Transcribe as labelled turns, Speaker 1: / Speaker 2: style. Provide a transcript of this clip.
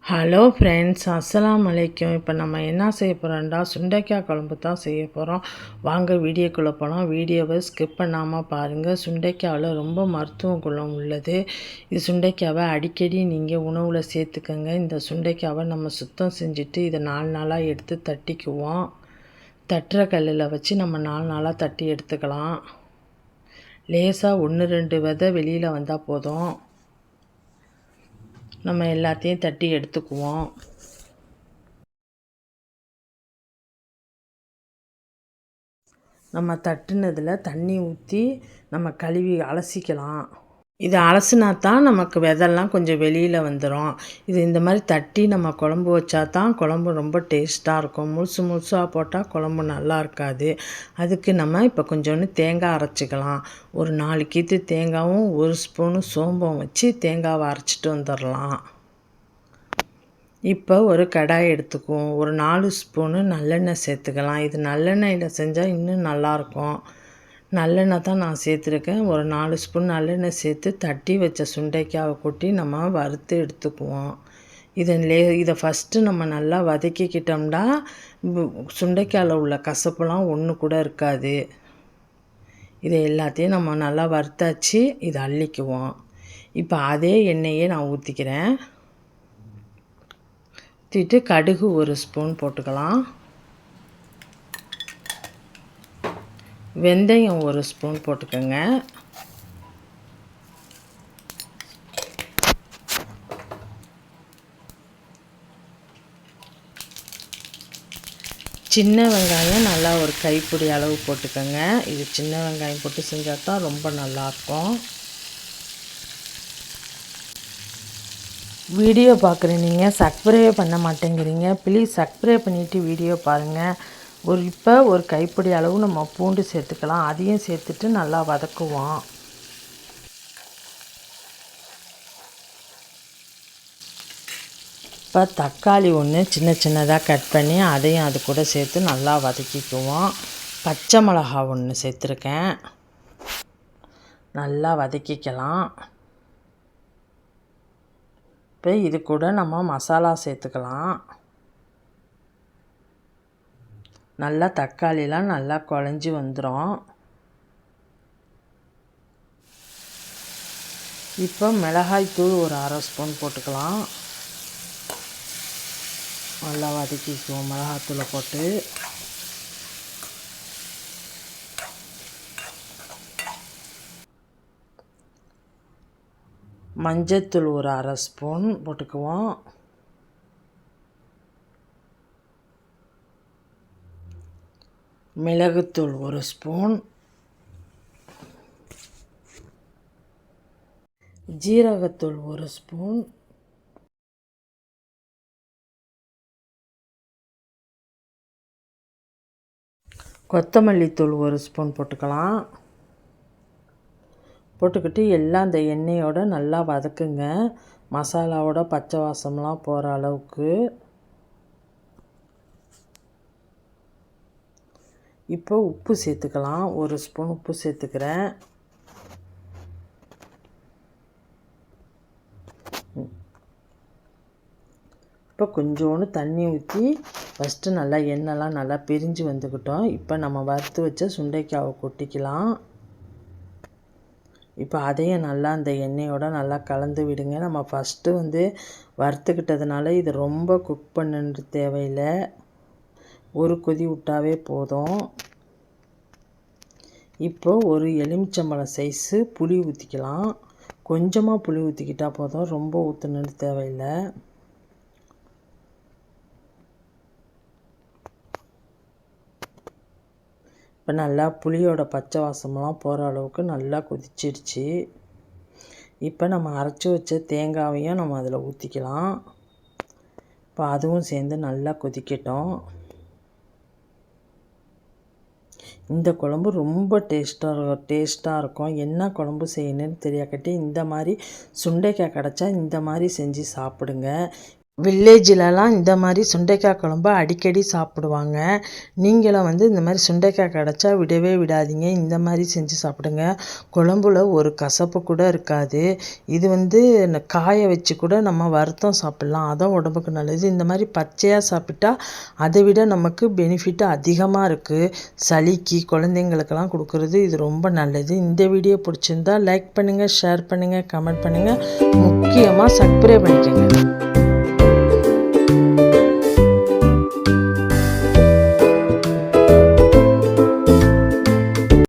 Speaker 1: Hello friends, அஸ்ஸலாமு அலைக்கும். இப்போ நம்ம என்ன செய்ய போகிறோம்டா, சுண்டைக்காய் குழம்பு தான் செய்ய போகிறோம். வாங்க வீடியோக்குள்ளே போகலாம். வீடியோவை ஸ்கிப் பண்ணாமல் பாருங்கள். சுண்டைக்காயில் ரொம்ப மருத்துவ குணம் உள்ளது. இது சுண்டைக்காவை அடிக்கடி நீங்கள் உணவில் சேர்த்துக்கங்க. இந்த சுண்டைக்காவை நம்ம சுத்தம் செஞ்சுட்டு இதை 4 நாளாக எடுத்து தட்டிக்குவோம். தட்டுற கல்லில் வச்சு நம்ம 4 நாளாக தட்டி எடுத்துக்கலாம். லேசாக 1-2 விதை வெளியில் வந்தால் போதும். நம்ம எல்லாத்தையும் தட்டி எடுத்துக்குவோம். நம்ம தட்டுனதில் தண்ணி ஊற்றி நம்ம கழுவி அலசிக்கலாம். இது அலசினா தான் நமக்கு விதெல்லாம் கொஞ்சம் வெளியில் வந்துடும். இது இந்த மாதிரி தட்டி நம்ம குழம்பு வச்சா தான் குழம்பு ரொம்ப டேஸ்ட்டாக இருக்கும். முழுசாக போட்டால் குழம்பு நல்லா இருக்காது. அதுக்கு நம்ம இப்போ கொஞ்சோண்டு தேங்காய் அரைச்சிக்கலாம். ஒரு 4 கீத்து தேங்காயும் 1 ஸ்பூனு சோம்பும் வச்சு தேங்காவை அரைச்சிட்டு வந்துடலாம். இப்போ ஒரு கடாய் எடுத்துக்குவோம். ஒரு 4 ஸ்பூனு நல்லெண்ணெய் சேர்த்துக்கலாம். இது நல்லெண்ணெயில் செஞ்சால் இன்னும் நல்லாயிருக்கும். நல்லெண்ணெய் தான் நான் சேர்த்துருக்கேன். ஒரு 4 ஸ்பூன் நல்லெண்ணெய் சேர்த்து தட்டி வச்ச சுண்டைக்காவை கொட்டி நம்ம வறுத்து எடுத்துக்குவோம். இதை ஃபஸ்ட்டு நம்ம நல்லா வதக்கிக்கிட்டோம்னா சுண்டைக்காயில் உள்ள கசப்புலாம் ஒன்று கூட இருக்காது. இதை எல்லாத்தையும் நம்ம நல்லா வறுத்தாச்சு. இதை அள்ளிக்குவோம். இப்போ அதே எண்ணெயே நான் ஊற்றிக்கிறேன். ஊற்றிட்டு கடுகு 1 ஸ்பூன் போட்டுக்கலாம். வெந்தயம் 1 ஸ்பூன் போட்டுக்கோங்க. சின்ன வெங்காயம் நல்லா ஒரு கைப்பிடி அளவு போட்டுக்கோங்க. இது சின்ன வெங்காயம் போட்டு செஞ்சால் தான் ரொம்ப நல்லாயிருக்கும். வீடியோ பார்க்குற நீங்கள் சப்ஸ்கிரைப் பண்ண மாட்டேங்கிறீங்க. ப்ளீஸ் சப்ஸ்கிரைப் பண்ணிவிட்டு வீடியோ பாருங்கள். இப்போ ஒரு கைப்பிடி அளவு நம்ம பூண்டு சேர்த்துக்கலாம். அதையும் சேர்த்துட்டு நல்லா வதக்குவோம். இப்போ தக்காளி ஒன்று சின்னதாக கட் பண்ணி அதையும் அது கூட சேர்த்து நல்லா வதக்கிக்குவோம். பச்சை மிளகா ஒன்று சேர்த்துருக்கேன். நல்லா வதக்கிக்கலாம். இப்போ இது கூட நம்ம மசாலா சேர்த்துக்கலாம். நல்லா தக்காளிலாம் நல்லா குழஞ்சி வந்துடும். இப்போ மிளகாய்த்தூள் ஒரு 1/2 ஸ்பூன் போட்டுக்கலாம். நல்லா வதக்கிக்குவோம் மிளகாத்தூளை போட்டு. மஞ்சத்தூள் ஒரு 1/2 ஸ்பூன் போட்டுக்குவோம். மிளகுத்தூள் 1 ஸ்பூன். ஜீரகத்தூள் 1 ஸ்பூன். கொத்தமல்லி தூள் 1 ஸ்பூன் போட்டுக்கலாம். போட்டுக்கிட்டு எல்லாம் அந்த எண்ணெயோடு நல்லா வதக்குங்க. மசாலாவோட பச்சை வாசம்லாம் போகிற அளவுக்கு. இப்போ உப்பு சேர்த்துக்கலாம். 1 ஸ்பூன் உப்பு சேர்த்துக்கிறேன். இப்போ கொஞ்சோண்டு தண்ணி ஊற்றி ஃபஸ்ட்டு நல்லா எண்ணெய்லாம் நல்லா பிரிஞ்சு வந்துக்கிட்டோம். இப்போ நம்ம வறுத்து வச்ச சுண்டைக்காவை கொட்டிக்கலாம். இப்போ அதையும் நல்லா அந்த எண்ணெயோடு நல்லா கலந்து விடுங்க. நம்ம ஃபஸ்ட்டு வறுத்துக்கிட்டதுனால இது ரொம்ப குக் பண்ணுன்னு தேவையில்லை. ஒரு கொதி விட்டாவே போதும். இப்போ ஒரு எலுமிச்சம்பழம் சைஸு புளி ஊற்றிக்கலாம். கொஞ்சமாக புளி ஊற்றிக்கிட்டால் போதும், ரொம்ப ஊற்றணுன்னு தேவையில்லை. இப்போ நல்லா புளியோட பச்சை வாசமெல்லாம் போகிற அளவுக்கு நல்லா கொதிச்சிடுச்சு. இப்போ நம்ம அரைச்சி வச்ச தேங்காயையும் நம்ம அதில் ஊற்றிக்கலாம். இப்போ அதுவும் சேர்ந்து நல்லா கொதிக்கட்டும். இந்த குழம்பு ரொம்ப டேஸ்ட்டாக இருக்கும். என்ன குழம்பு செய்யணுன்னு தெரியாக்கட்டி இந்த மாதிரி சுண்டைக்காய் கிடச்சா இந்த மாதிரி செஞ்சு சாப்பிடுங்க. வில்லேஜிலலாம் இந்த மாதிரி சுண்டைக்காய் குழம்பு அடிக்கடி சாப்பிடுவாங்க. நீங்களும் இந்த மாதிரி சுண்டைக்காய் கிடச்சா விடவே விடாதீங்க. இந்த மாதிரி செஞ்சு சாப்பிடுங்க. குழம்புல ஒரு கசப்பு கூட இருக்காது. இது காய வச்சு கூட நம்ம வறுத்தும் சாப்பிட்லாம். அதுவும் உடம்புக்கு நல்லது. இந்த மாதிரி பச்சையாக சாப்பிட்டா அதை விட நமக்கு பெனிஃபிட் அதிகமாக இருக்குது. சளிக்கு குழந்தைங்களுக்கெல்லாம் கொடுக்குறது இது ரொம்ப நல்லது. இந்த வீடியோ பிடிச்சிருந்தா லைக் பண்ணுங்கள், ஷேர் பண்ணுங்கள், கமெண்ட் பண்ணுங்கள். முக்கியமாக சப்ஸ்கிரைப் பண்ணிக்கோங்க.